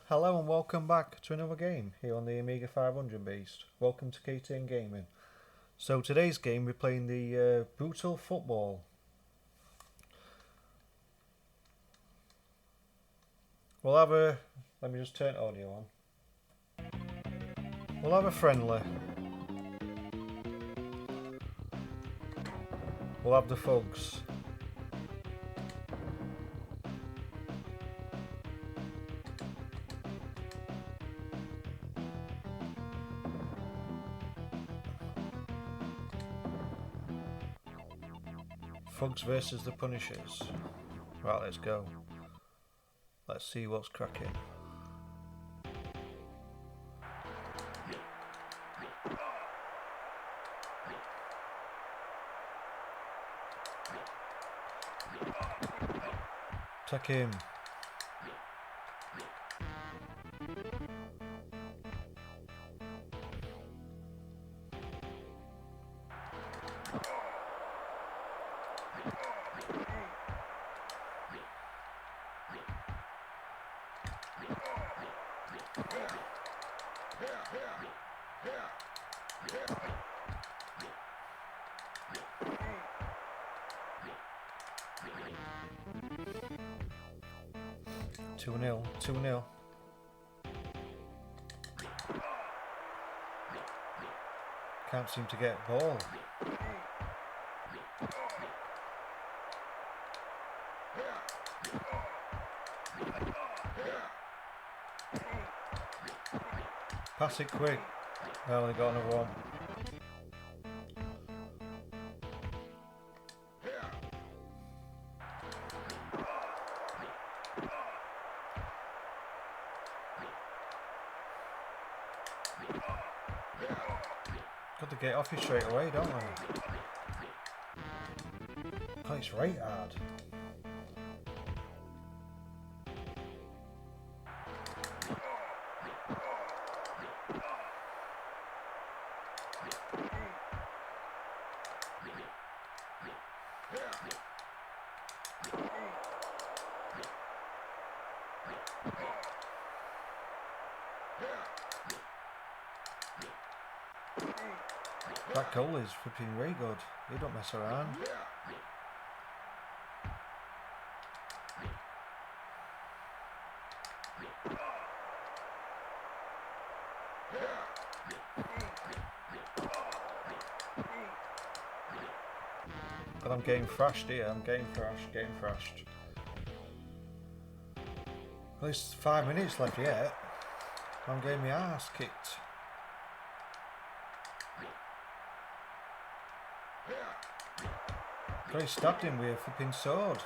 Hello and welcome back to another game here on the Amiga 500 Beast. Welcome to KTN Gaming. So today's game we're playing the Brutal Football. We'll have a... let me just turn audio on. We'll have a friendly. We'll have the thugs. Thugs versus the Punishers. Right, let's go. Let's see what's cracking. Attack him. Two nil. Can't seem to get ball. Pass it quick. Well, they got another one. Got to get off you straight away, don't we? Oh, it's right hard. That goal is flipping very good. He don't mess around. But I'm getting thrashed here. I'm getting thrashed. Well, there's 5 minutes left yet. I'm getting my ass kicked. He stabbed him with a flipping sword.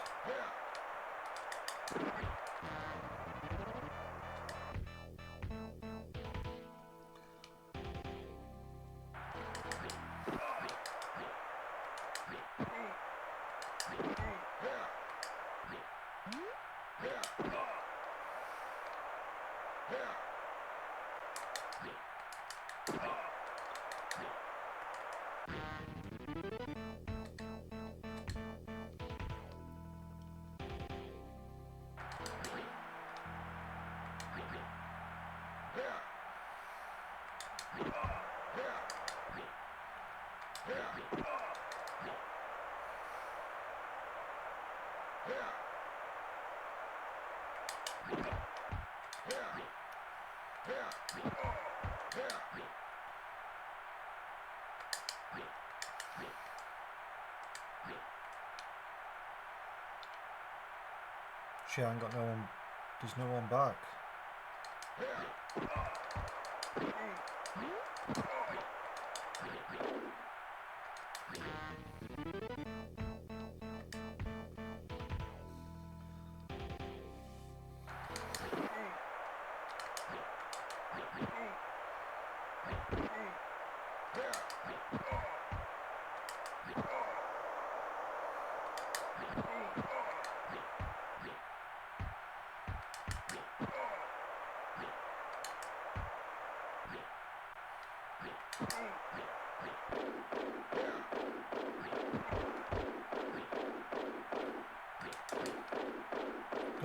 She ain't got no one. There's no one back.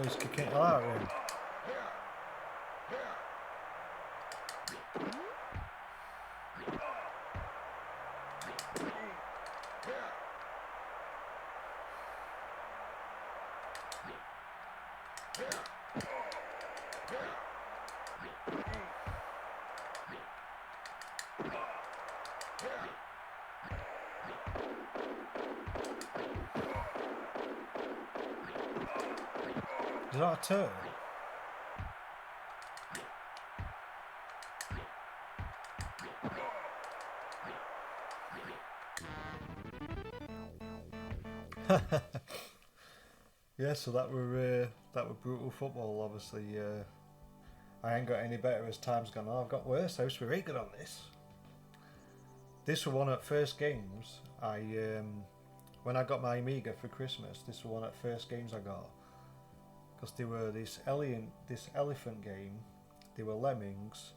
He's kicking it out of him. that a turtle? Yeah, so that were brutal football. Obviously, I ain't got any better as time's gone on. I've got worse. I used to be very good on this. This was one of the first games I when I got my Amiga for Christmas. This was one of the first games I got, because they were this elephant game. They were lemmings.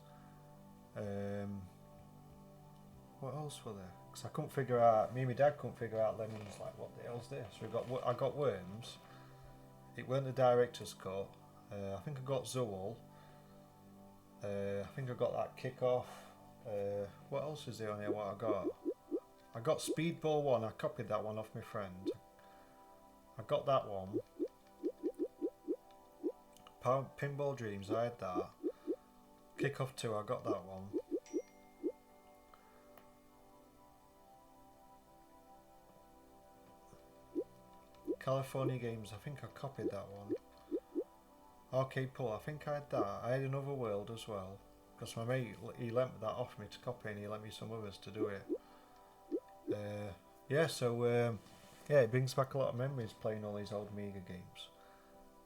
What else were there? Because I couldn't figure out. Me and my dad couldn't figure out lemmings. Like, what the hell's this? I got worms. It weren't the director's cut. I think I got Zool. I think I got that Kickoff. What else is there on here? What I got? I got Speedball 1. I copied that one off my friend. I got that one. Pinball Dreams. I had that. Kickoff 2. I got that one. California Games. I think I copied that one. Arcade Pull. I think I had that. I had Another World as well, because my mate, he lent that off me to copy, and he lent me some others to do it. Yeah, so yeah, it brings back a lot of memories playing all these old Amiga games.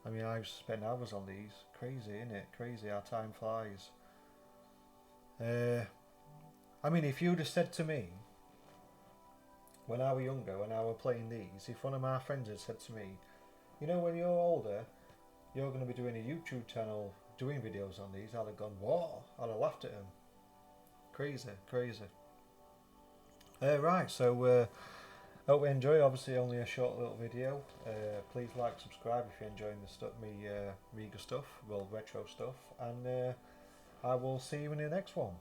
I mean, I've spent hours on these. Crazy, isn't it? Crazy how time flies. I mean, if you'd have said to me when I was younger, when I was playing these, if one of my friends had said to me, you know, when you're older, you're going to be doing a YouTube channel doing videos on these, I'd have gone, what? I'd have laughed at him. Crazy, crazy. Right, so hope you enjoy. Obviously only a short little video. Please like, subscribe if you're enjoying the Amiga stuff, well, retro stuff, and I will see you in the next one.